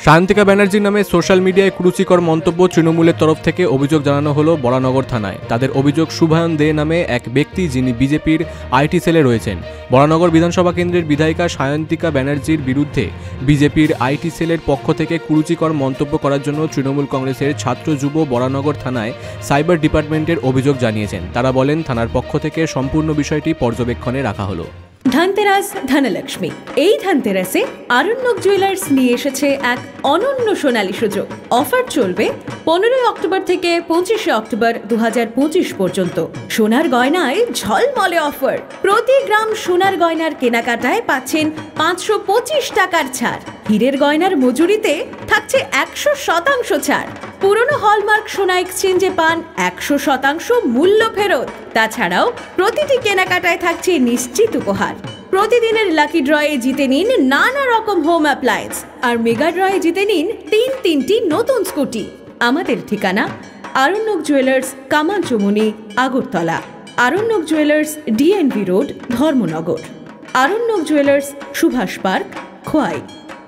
সায়ন্তিকা ব্যানার্জির নামে সোশ্যাল মিডিয়ায় কুরুচিকর মন্তব্য তৃণমূলের তরফ থেকে অভিযোগ জানানো হলো বরানগর থানায়। তাদের অভিযোগ শুভায়ন দে নামে এক ব্যক্তি যিনি বিজেপির আইটি সেলে রয়েছেন। বরানগর বিধানসভা কেন্দ্রের বিধায়িকা সায়ন্তিকা ব্যানার্জির বিরুদ্ধে বিজেপির আইটি সেলের পক্ষ থেকে কুরুচিকর মন্তব্য করার জন্য তৃণমূল কংগ্রেসের ছাত্র যুব বরানগর থানায় সাইবার ডিপার্টমেন্টের অভিযোগ জানিয়েছেন। তারা বলেন থানার পক্ষ থেকে সম্পূর্ণ বিষয়টি পর্যবেক্ষণে রাখা হলো। ধনতেরাস ধনলক্ষ্মী। এই ধনতেরাসে আরণ্যক জুয়েলার্স নিয়ে এসেছে এক অনন্য সোনালী সুযোগ। অফার চলবে 15 অক্টোবর থেকে 25 অক্টোবর 2025 পর্যন্ত। সোনার গয়নায় ঝলমলে অফার। প্রতি গ্রাম সোনার গয়নার কেনাকাটায় পাচ্ছেন 525 টাকার ছাড়। হীরের গয়নার মজুরিতে থাকছে 100% ছাড়। পুরনো হলমার্ক সোনা এক্সচেঞ্জে পান 100% মূল্য ফেরত। তাছাড়াও প্রতিটি কেনাকাটায় থাকছে নিশ্চিত উপহার। প্রতিদিনের লাকি ড্রয়ে জিতে নিন নানা রকম হোম অ্যাপ্লায়েন্স, আর মেগা ড্রয়ে জিতে নিন তিনটি নতুন স্কুটি। আমাদের ঠিকানা Aranyak jewellers, Kamalchamuni, Agartala. Aranyak jewellers, DNV road, Dharmanagar. Aranyak jewellers, Subhash park, Khowai.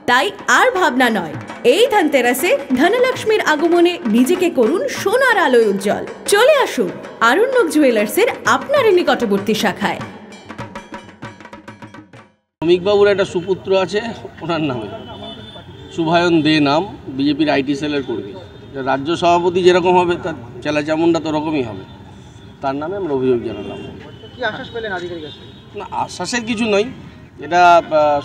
তাই আর ভাবনা নয়, এই ধনতেরাসে ধনলক্ষ্মীর আগমনে নিজেকে করুন সোনার আলোয় উজ্জ্বল। চলে আসুন আরণ্যক জুয়েলার্সের আপনার নিকটবর্তী শাখায়। শ্রমিকবাবুর একটা সুপুত্র আছে, ওনার নামে শুভায়ন দে নাম, বিজেপির আইটি সেলের কর্মী। রাজ্য সভাপতি যেরকম হবে তার চেলা চামুন্ডা তো রকমই হবে, তার নামে আমরা অভিযোগ জানালাম। কি আশ্বাস পেলেন আজকের কাছে? না, আশ্বাসের কিছু নয়, এটা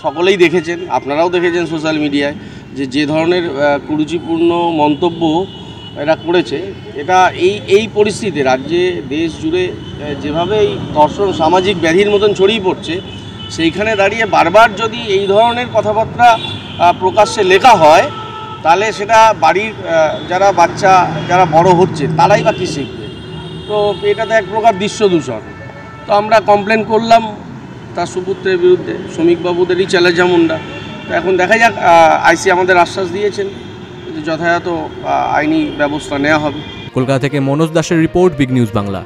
সকলেই দেখেছেন, আপনারাও দেখেছেন সোশ্যাল মিডিয়ায় যে ধরনের কুরুচিপূর্ণ মন্তব্য এরা করেছে। এটা এই পরিস্থিতিতে রাজ্যে দেশ জুড়ে যেভাবে এই ধর্ষণ সামাজিক ব্যাধির মতন ছড়িয়ে পড়ছে, সেইখানে দাঁড়িয়ে বারবার যদি এই ধরনের কথাবার্তা প্রকাশ্যে লেখা হয়, তাহলে সেটা বাড়ির যারা বাচ্চা যারা বড় হচ্ছে তারাই বা কী শিখবে। তো এটা তো এক প্রকার দৃশ্য দূষণ। তো আমরা কমপ্লেন করলাম তার সুপুত্রের বিরুদ্ধে, শ্রমিকবাবুদেরই চেলাচামুন্ডা। তো এখন দেখা যাক, আইসি আমাদের আশ্বাস দিয়েছেন যে যথাযথ আইনি ব্যবস্থা নেওয়া হবে। কলকাতা থেকে মনোজ দাসের রিপোর্ট, বিগ নিউজ বাংলা।